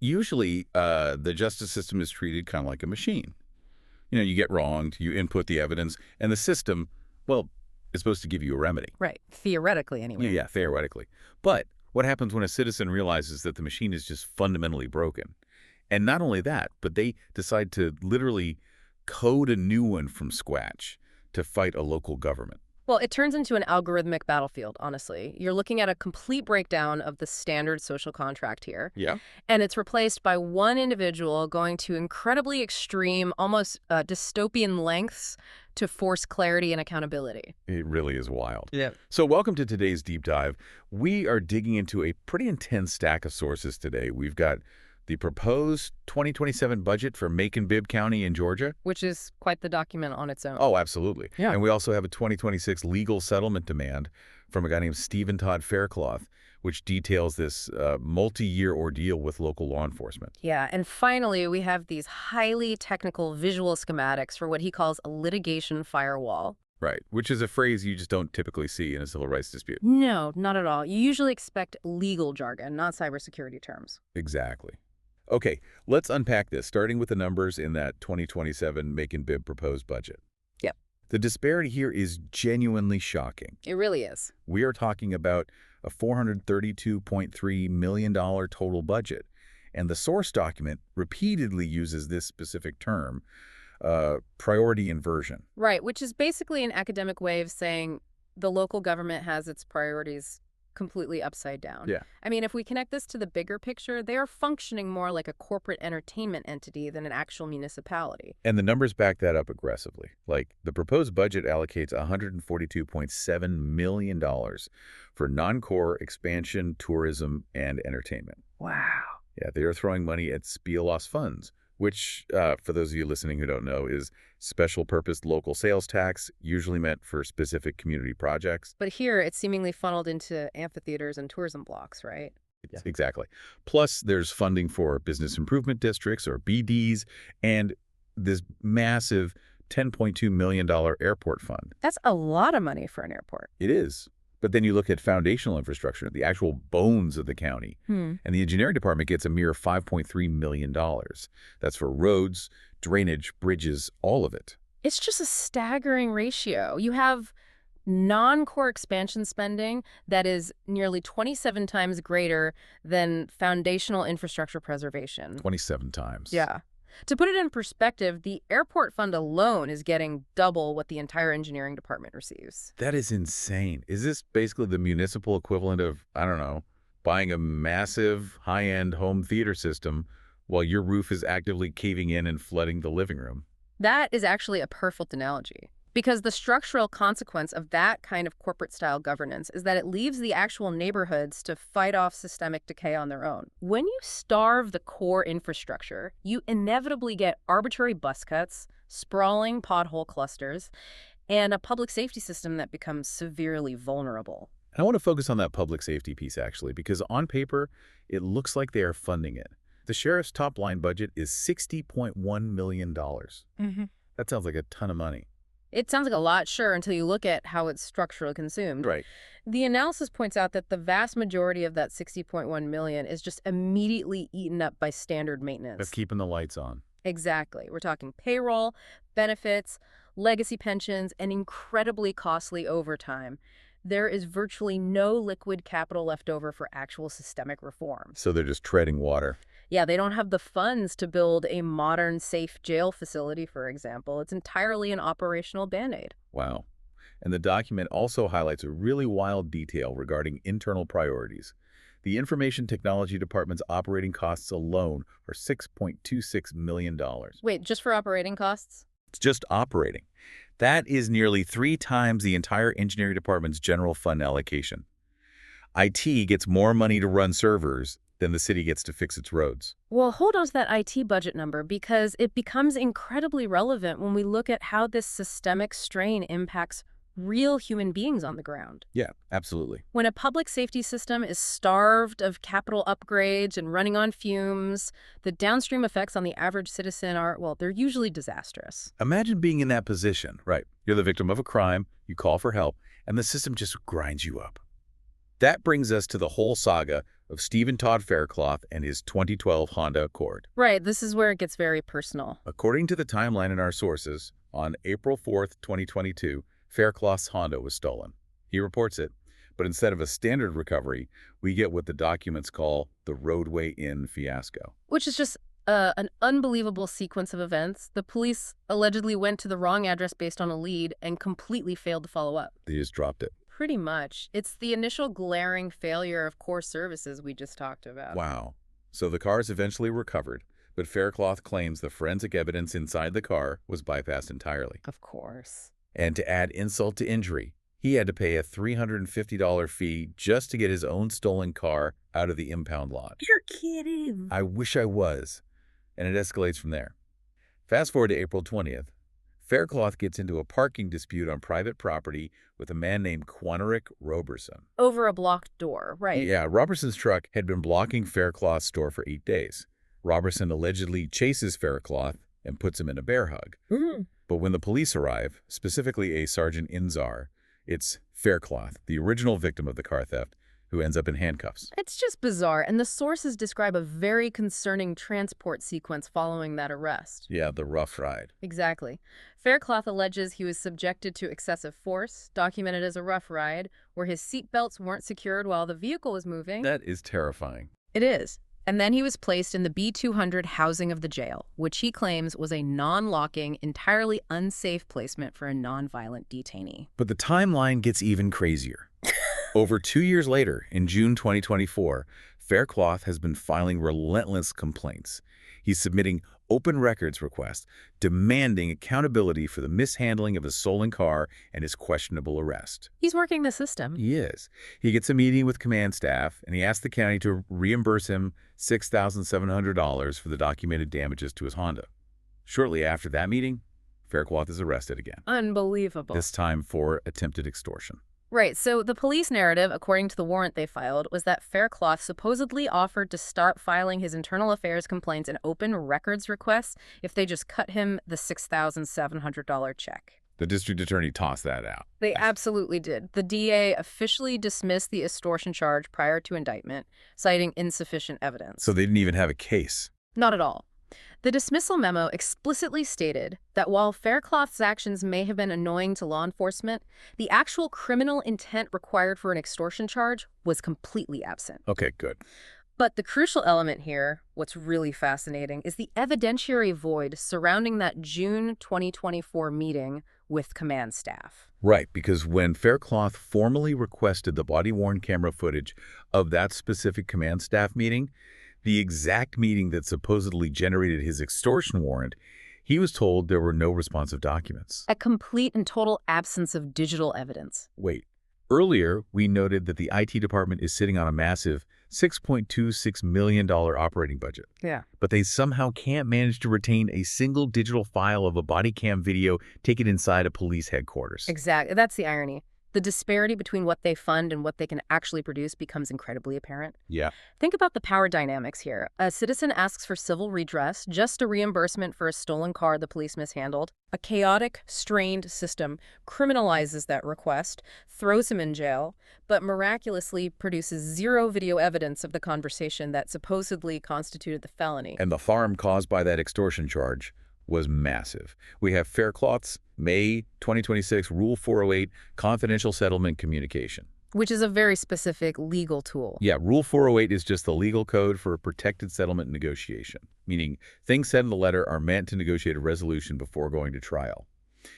Usually, the justice system is treated kind of like a machine. You get wronged, you input the evidence, and the system, well, is supposed to give you a remedy. Right. Theoretically, Yeah, anyway. yeah, theoretically. But what happens when a citizen realizes that the machine is just fundamentally broken? And not only that, but they decide to literally code a new one from scratch to fight a local government. Well, it turns into an algorithmic battlefield, honestly. You're looking at a complete breakdown of the standard social contract here, Yeah. and it's replaced by one individual going to incredibly extreme, almost dystopian lengths to force clarity and accountability. It really is wild. Yeah. So welcome to today's deep dive. We are digging into a pretty intense stack of sources today. We've got the proposed 2027 budget for Macon-Bibb County in Georgia. Which is quite the document on its own. Oh, absolutely. Yeah. And we also have a 2026 legal settlement demand from a guy named Stephen Todd Faircloth, which details this multi-year ordeal with local law enforcement. Yeah, and finally, we have these highly technical visual schematics for what he calls a litigation firewall. Right, which is a phrase you just don't typically see in a civil rights dispute. No, not at all. You usually expect legal jargon, not cybersecurity terms. Exactly. Okay, let's unpack this, starting with the numbers in that 2027 Macon-Bibb proposed budget. Yep. The disparity here is genuinely shocking. It really is. We are talking about a $432.3 million total budget, and the source document repeatedly uses this specific term, priority inversion. Right, which is basically an academic way of saying the local government has its priorities completely upside down. Yeah. I mean, if we connect this to the bigger picture, they are functioning more like a corporate entertainment entity than an actual municipality. And the numbers back that up aggressively. Like, the proposed budget allocates $142.7 million for non-core expansion, tourism, and entertainment. Wow. Yeah, they are throwing money at Spiel loss funds, which, for those of you listening who don't know, is special purpose local sales tax, usually meant for specific community projects. But here, it's seemingly funneled into amphitheaters and tourism blocks, right? Yeah. Exactly. Plus, there's funding for business improvement districts, or BDs, and this massive $10.2 million airport fund. That's a lot of money for an airport. It is. But then you look at foundational infrastructure, the actual bones of the county, and the engineering department gets a mere $5.3 million. That's for roads, drainage, bridges, all of it. It's just a staggering ratio. You have non-core expansion spending that is nearly 27 times greater than foundational infrastructure preservation. 27 times. Yeah. To put it in perspective, the airport fund alone is getting double what the entire engineering department receives. That is insane. Is this basically the municipal equivalent of, I don't know, buying a massive high-end home theater system while your roof is actively caving in and flooding the living room? That is actually a perfect analogy. Because the structural consequence of that kind of corporate-style governance is that it leaves the actual neighborhoods to fight off systemic decay on their own. When you starve the core infrastructure, you inevitably get arbitrary bus cuts, sprawling pothole clusters, and a public safety system that becomes severely vulnerable. I want to focus on that public safety piece, actually, because on paper, it looks like they are funding it. The sheriff's top-line budget is $60.1 million. That sounds like a ton of money. It sounds like a lot, sure, until you look at how it's structurally consumed. Right. The analysis points out that the vast majority of that $60.1 million is just immediately eaten up by standard maintenance. Of keeping the lights on. Exactly. We're talking payroll, benefits, legacy pensions, and incredibly costly overtime. There is virtually no liquid capital left over for actual systemic reform. So they're just treading water. Yeah, they don't have the funds to build a modern, safe jail facility, for example. It's entirely an operational Band-Aid. Wow. And the document also highlights a really wild detail regarding internal priorities. The Information Technology Department's operating costs alone are $6.26 million. Wait, just for operating costs? It's just operating. That is nearly 3 times the entire engineering department's general fund allocation. IT gets more money to run servers than the city gets to fix its roads. Well, hold on to that IT budget number because it becomes incredibly relevant when we look at how this systemic strain impacts real human beings on the ground. Yeah, absolutely. When a public safety system is starved of capital upgrades and running on fumes, the downstream effects on the average citizen are, well, they're usually disastrous. Imagine being in that position, right? You're the victim of a crime, you call for help, and the system just grinds you up. That brings us to the whole saga of Stephen Todd Faircloth and his 2012 Honda Accord. Right, this is where it gets very personal. According to the timeline in our sources, on April 4th, 2022, Faircloth's Honda was stolen. He reports it, but instead of a standard recovery, we get what the documents call the roadway inn fiasco. Which is just an unbelievable sequence of events. The police allegedly went to the wrong address based on a lead and completely failed to follow up. They just dropped it. Pretty much. It's the initial glaring failure of core services we just talked about. Wow. So the car is eventually recovered, but Faircloth claims the forensic evidence inside the car was bypassed entirely. Of course. And to add insult to injury, he had to pay a $350 fee just to get his own stolen car out of the impound lot. You're kidding. I wish I was. And it escalates from there. Fast forward to April 20th. Faircloth gets into a parking dispute on private property with a man named Quanerick Roberson. Over a blocked door, right. Yeah, Roberson's truck had been blocking Faircloth's store for 8 days. Roberson allegedly chases Faircloth and puts him in a bear hug. But when the police arrive, specifically a Sergeant Inzar, it's Faircloth, the original victim of the car theft, who ends up in handcuffs. It's just bizarre, and the sources describe a very concerning transport sequence following that arrest. Yeah, the rough ride. Exactly. Faircloth alleges he was subjected to excessive force, documented as a rough ride, where his seatbelts weren't secured while the vehicle was moving. That is terrifying. It is. And then he was placed in the B200 housing of the jail, which he claims was a non-locking, entirely unsafe placement for a non-violent detainee. But the timeline gets even crazier. Over 2 years later, in June 2024, Faircloth has been filing relentless complaints. He's submitting open records requests, demanding accountability for the mishandling of his stolen car and his questionable arrest. He's working the system. He is. He gets a meeting with command staff, and he asks the county to reimburse him $6,700 for the documented damages to his Honda. Shortly after that meeting, Faircloth is arrested again. Unbelievable. This time for attempted extortion. Right, so the police narrative, according to the warrant they filed, was that Faircloth supposedly offered to start filing his internal affairs complaints and open records requests if they just cut him the $6,700 check. The district attorney tossed that out. They absolutely did. The DA officially dismissed the extortion charge prior to indictment, citing insufficient evidence. So they didn't even have a case. Not at all. The dismissal memo explicitly stated that while Faircloth's actions may have been annoying to law enforcement, the actual criminal intent required for an extortion charge was completely absent. Okay, good. But the crucial element here, what's really fascinating, is the evidentiary void surrounding that June 2024 meeting with command staff. Right, because when Faircloth formally requested the body-worn camera footage of that specific command staff meeting, the exact meeting that supposedly generated his extortion warrant, he was told there were no responsive documents. A complete and total absence of digital evidence. Wait, earlier we noted that the IT department is sitting on a massive $6.26 million operating budget. Yeah. But they somehow can't manage to retain a single digital file of a body cam video taken inside a police headquarters. Exactly. That's the irony. The disparity between what they fund and what they can actually produce becomes incredibly apparent. Yeah. Think about the power dynamics here. A citizen asks for civil redress, just a reimbursement for a stolen car the police mishandled. A chaotic, strained system criminalizes that request, throws him in jail, but miraculously produces zero video evidence of the conversation that supposedly constituted the felony. And the harm caused by that extortion charge was massive. We have Faircloth's May 2026 Rule 408 confidential settlement communication. Which is a very specific legal tool. Yeah, Rule 408 is just the legal code for a protected settlement negotiation, meaning things said in the letter are meant to negotiate a resolution before going to trial.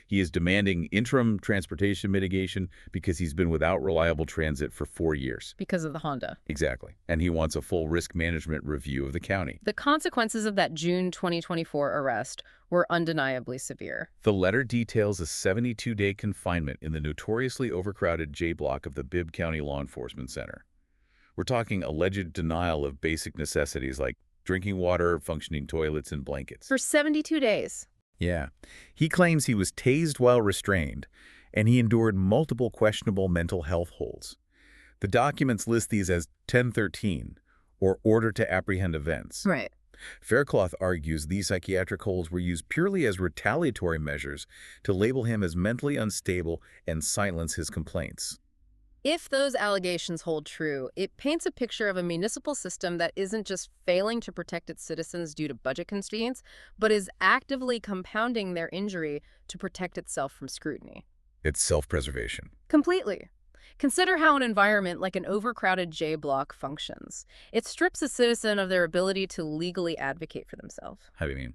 He is demanding interim transportation mitigation because he's been without reliable transit for 4 years. Because of the Honda. Exactly. And he wants a full risk management review of the county. The consequences of that June 2024 arrest were undeniably severe. The letter details a 72-day confinement in the notoriously overcrowded J block of the Bibb County Law Enforcement Center. We're talking alleged denial of basic necessities like drinking water, functioning toilets, and blankets. For 72 days. Yeah. He claims he was tased while restrained, and he endured multiple questionable mental health holds. The documents list these as 1013, or Order to Apprehend Events. Right. Faircloth argues these psychiatric holds were used purely as retaliatory measures to label him as mentally unstable and silence his complaints. If those allegations hold true, it paints a picture of a municipal system that isn't just failing to protect its citizens due to budget constraints, but is actively compounding their injury to protect itself from scrutiny. It's self-preservation. Completely. Consider how an environment like an overcrowded J block functions. It strips a citizen of their ability to legally advocate for themselves. How do you mean?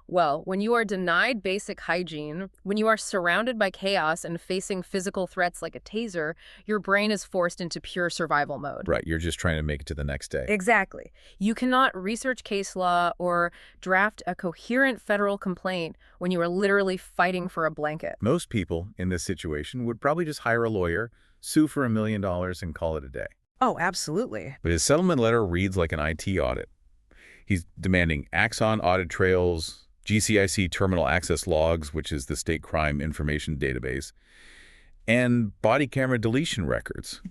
Well, when you are denied basic hygiene, when you are surrounded by chaos and facing physical threats like a taser, your brain is forced into pure survival mode. Right, you're just trying to make it to the next day. Exactly. You cannot research case law or draft a coherent federal complaint when you are literally fighting for a blanket. Most people in this situation would probably just hire a lawyer, sue for $1 million, and call it a day. Oh, absolutely. But his settlement letter reads like an IT audit. He's demanding Axon audit trails, GCIC terminal access logs, which is the state crime information database, and body camera deletion records.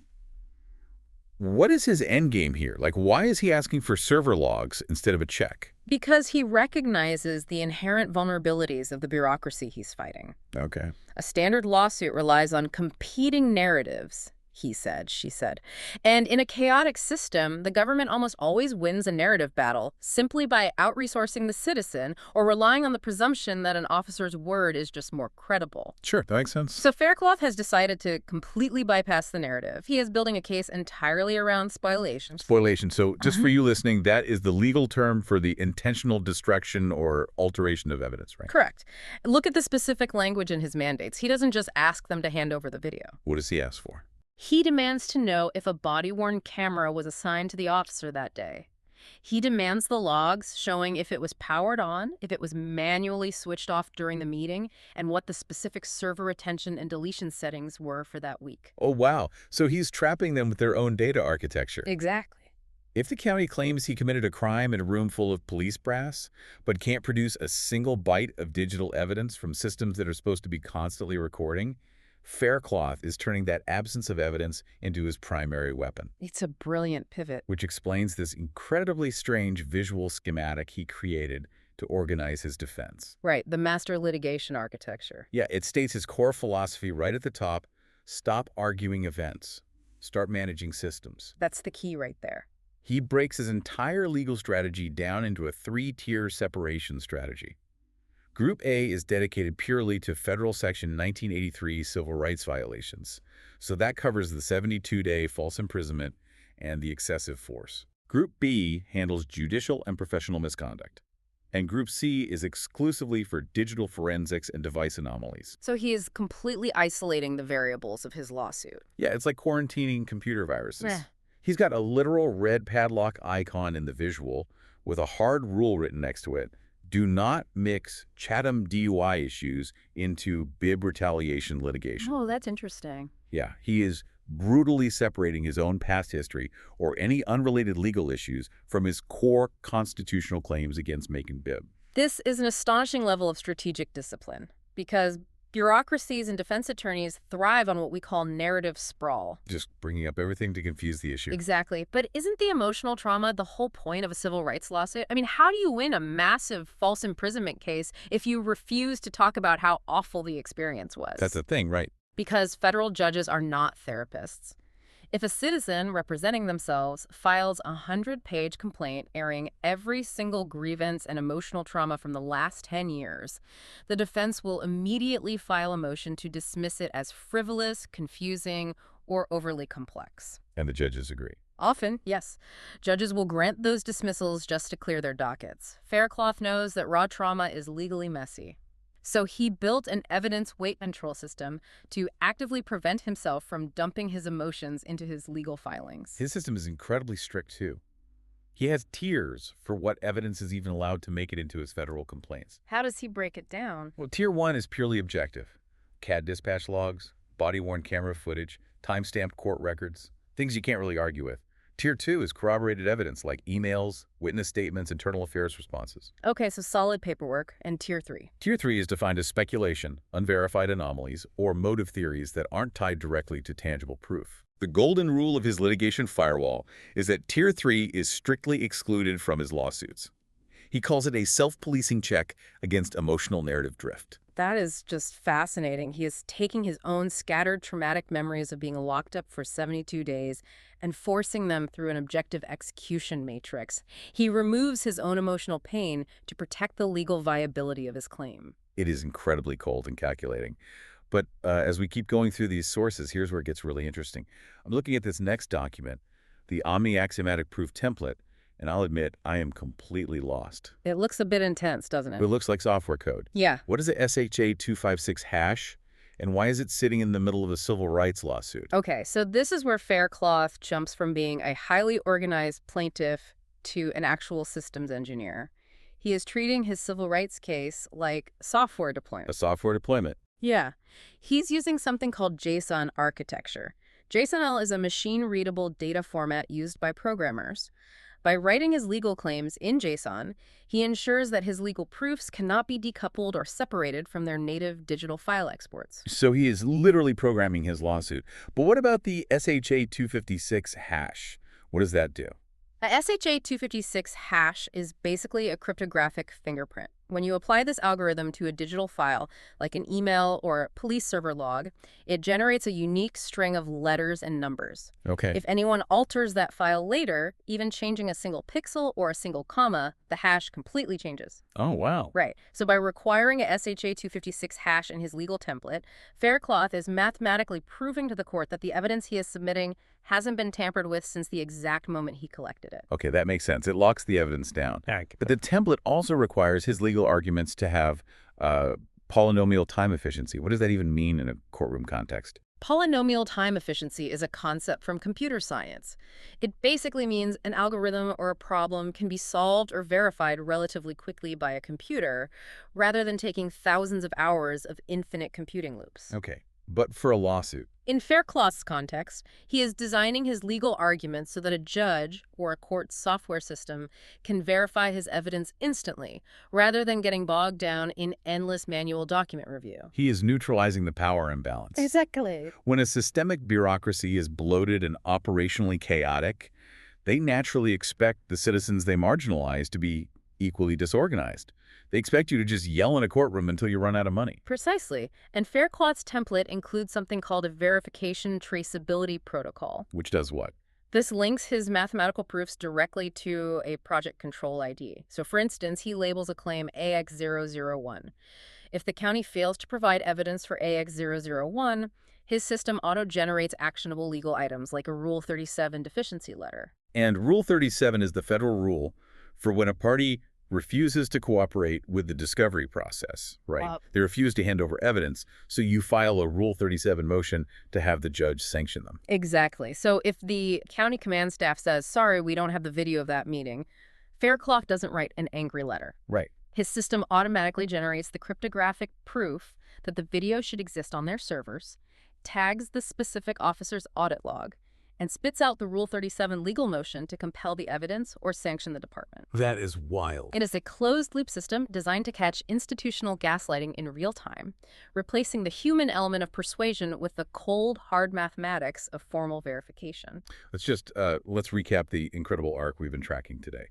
What is his end game here? Like, why is he asking for server logs instead of a check? Because he recognizes the inherent vulnerabilities of the bureaucracy he's fighting. Okay. A standard lawsuit relies on competing narratives, he said, she said. And in a chaotic system, the government almost always wins a narrative battle simply by out-resourcing the citizen or relying on the presumption that an officer's word is just more credible. Sure, that makes sense. So Faircloth has decided to completely bypass the narrative. He is building a case entirely around spoliation. Spoliation. So just for you listening, that is the legal term for the intentional destruction or alteration of evidence, right? Correct. Look at the specific language in his mandates. He doesn't just ask them to hand over the video. What does he ask for? He demands to know if a body-worn camera was assigned to the officer that day. He demands the logs showing if it was powered on, if it was manually switched off during the meeting, and what the specific server retention and deletion settings were for that week. Oh, wow. So he's trapping them with their own data architecture. Exactly. If the county claims he committed a crime in a room full of police brass, but can't produce a single byte of digital evidence from systems that are supposed to be constantly recording, Faircloth is turning that absence of evidence into his primary weapon. It's a brilliant pivot. Which explains this incredibly strange visual schematic he created to organize his defense. Right, the master litigation architecture. Yeah, it states his core philosophy right at the top: stop arguing events, start managing systems. That's the key right there. He breaks his entire legal strategy down into a three-tier separation strategy. Group A is dedicated purely to federal Section 1983 civil rights violations, so that covers the 72-day false imprisonment and the excessive force. Group B handles judicial and professional misconduct, and Group C is exclusively for digital forensics and device anomalies. So he is completely isolating the variables of his lawsuit. Yeah, it's like quarantining computer viruses. Eh. He's got a literal red padlock icon in the visual with a hard rule written next to it: do not mix Chatham DUI issues into Bibb retaliation litigation. Oh, that's interesting. Yeah, he is brutally separating his own past history or any unrelated legal issues from his core constitutional claims against Macon-Bibb. This is an astonishing level of strategic discipline because bureaucracies and defense attorneys thrive on what we call narrative sprawl. Just bringing up everything to confuse the issue. Exactly. But isn't the emotional trauma the whole point of a civil rights lawsuit? I mean, how do you win a massive false imprisonment case if you refuse to talk about how awful the experience was? That's the thing, right? Because federal judges are not therapists. If a citizen representing themselves files a 100-page complaint airing every single grievance and emotional trauma from the last 10 years, the defense will immediately file a motion to dismiss it as frivolous, confusing, or overly complex. And the judges agree. Often, yes. Judges will grant those dismissals just to clear their dockets. Faircloth knows that raw trauma is legally messy. So he built an evidence weight control system to actively prevent himself from dumping his emotions into his legal filings. His system is incredibly strict, too. He has tiers for what evidence is even allowed to make it into his federal complaints. How does he break it down? Well, Tier 1 is purely objective. CAD dispatch logs, body-worn camera footage, time-stamped court records, things you can't really argue with. Tier 2 is corroborated evidence like emails, witness statements, internal affairs responses. Okay, so solid paperwork. And Tier 3? Tier 3 is defined as speculation, unverified anomalies, or motive theories that aren't tied directly to tangible proof. The golden rule of his litigation firewall is that Tier 3 is strictly excluded from his lawsuits. He calls it a self-policing check against emotional narrative drift. That is just fascinating. He is taking his own scattered traumatic memories of being locked up for 72 days and forcing them through an objective execution matrix. He removes his own emotional pain to protect the legal viability of his claim. It is incredibly cold and calculating. But as we keep going through these sources, here's where it gets really interesting. I'm looking at this next document, the Omni-Axiomatic Proof Template, and I'll admit I am completely lost. It looks a bit intense, doesn't It it? looks like software code. Yeah. What is a SHA-256 hash, and why is it sitting in the middle of a civil rights lawsuit? Okay, so this is where Faircloth jumps from being a highly organized plaintiff to an actual systems engineer. He is treating his civil rights case like software A deployment. software deployment. Yeah. He's using something called JSON architecture. JSON-L is a machine-readable data format used by programmers. By writing his legal claims in JSON, he ensures that his legal proofs cannot be decoupled or separated from their native digital file exports. So he is literally programming his lawsuit. But what about the SHA-256 hash? What does that do? A SHA-256 hash is basically a cryptographic fingerprint. When you apply this algorithm to a digital file, like an email or police server log, it generates a unique string of letters and numbers. Okay. If anyone alters that file later, even changing a single pixel or a single comma, the hash completely changes. Oh, wow. Right. So by requiring a SHA-256 hash in his legal template, Faircloth is mathematically proving to the court that the evidence he is submitting hasn't been tampered with since the exact moment he collected it. Okay, that makes sense. It locks the evidence down. Accurate. But the template also requires his legal arguments to have polynomial time efficiency. What does that even mean in a courtroom context? Polynomial time efficiency is a concept from computer science. It basically means an algorithm or a problem can be solved or verified relatively quickly by a computer, rather than taking thousands of hours of infinite computing loops. Okay, but for a lawsuit. In Faircloth's context, he is designing his legal arguments so that a judge or a court's software system can verify his evidence instantly, rather than getting bogged down in endless manual document review. He is neutralizing the power imbalance. Exactly. When a systemic bureaucracy is bloated and operationally chaotic, they naturally expect the citizens they marginalize to be equally disorganized. They expect you to just yell in a courtroom until you run out of money. Precisely. And Faircloth's template includes something called a verification traceability protocol. Which does what? This links his mathematical proofs directly to a project control ID. So for instance, he labels a claim AX001. If the county fails to provide evidence for AX001, his system auto-generates actionable legal items like a Rule 37 deficiency letter. And Rule 37 is the federal rule for when a party refuses to cooperate with the discovery process, right? They refuse to hand over evidence, so you file a Rule 37 motion to have the judge sanction them. Exactly. So if the county command staff says, sorry, we don't have the video of that meeting, Faircloth doesn't write an angry letter. Right. His system automatically generates the cryptographic proof that the video should exist on their servers, tags the specific officer's audit log, and spits out the Rule 37 legal motion to compel the evidence or sanction the department. That is wild. It is a closed-loop system designed to catch institutional gaslighting in real time, replacing the human element of persuasion with the cold, hard mathematics of formal verification. Let's recap the incredible arc we've been tracking today.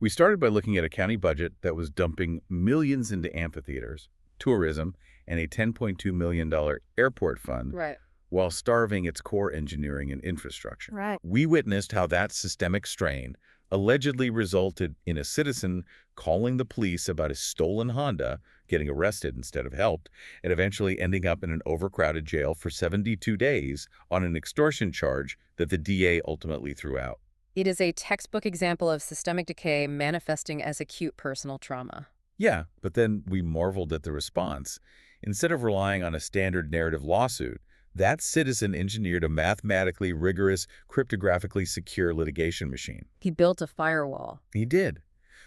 We started by looking at a county budget that was dumping millions into amphitheaters, tourism, and a $10.2 million airport fund, Right. while starving its core engineering and infrastructure. Right. We witnessed how that systemic strain allegedly resulted in a citizen calling the police about a stolen Honda, getting arrested instead of helped, and eventually ending up in an overcrowded jail for 72 days on an extortion charge that the DA ultimately threw out. It is a textbook example of systemic decay manifesting as acute personal trauma. Yeah, but then we marveled at the response. Instead of relying on a standard narrative lawsuit, that citizen engineered a mathematically rigorous, cryptographically secure litigation machine. He built a firewall. He did.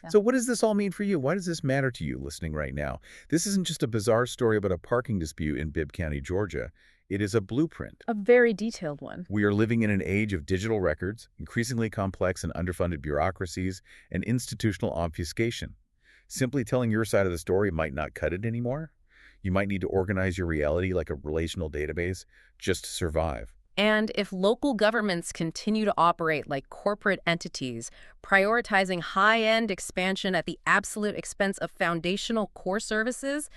Yeah. So what does this all mean for you? Why does this matter to you listening right now? This isn't just a bizarre story about a parking dispute in Bibb County, Georgia. It is a blueprint. A very detailed one. We are living in an age of digital records, increasingly complex and underfunded bureaucracies, and institutional obfuscation. Simply telling your side of the story might not cut it anymore. You might need to organize your reality like a relational database just to survive. And if local governments continue to operate like corporate entities, prioritizing high-end expansion at the absolute expense of foundational core services,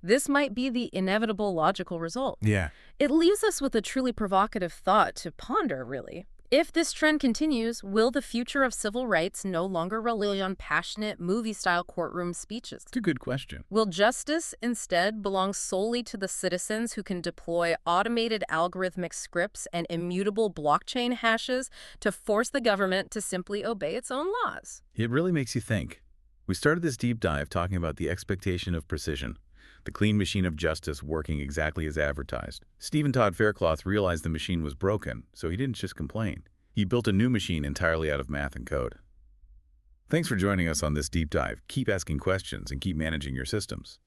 This might be the inevitable logical result. Yeah. It leaves us with a truly provocative thought to ponder, really. If this trend continues, will the future of civil rights no longer rely on passionate, movie-style courtroom speeches? It's a good question. Will justice instead belong solely to the citizens who can deploy automated algorithmic scripts and immutable blockchain hashes to force the government to simply obey its own laws? It really makes you think. We started this deep dive talking about the expectation of precision, the clean machine of justice working exactly as advertised. Stephen Todd Faircloth realized the machine was broken, so he didn't just complain. He built a new machine entirely out of math and code. Thanks for joining us on this deep dive. Keep asking questions and keep managing your systems.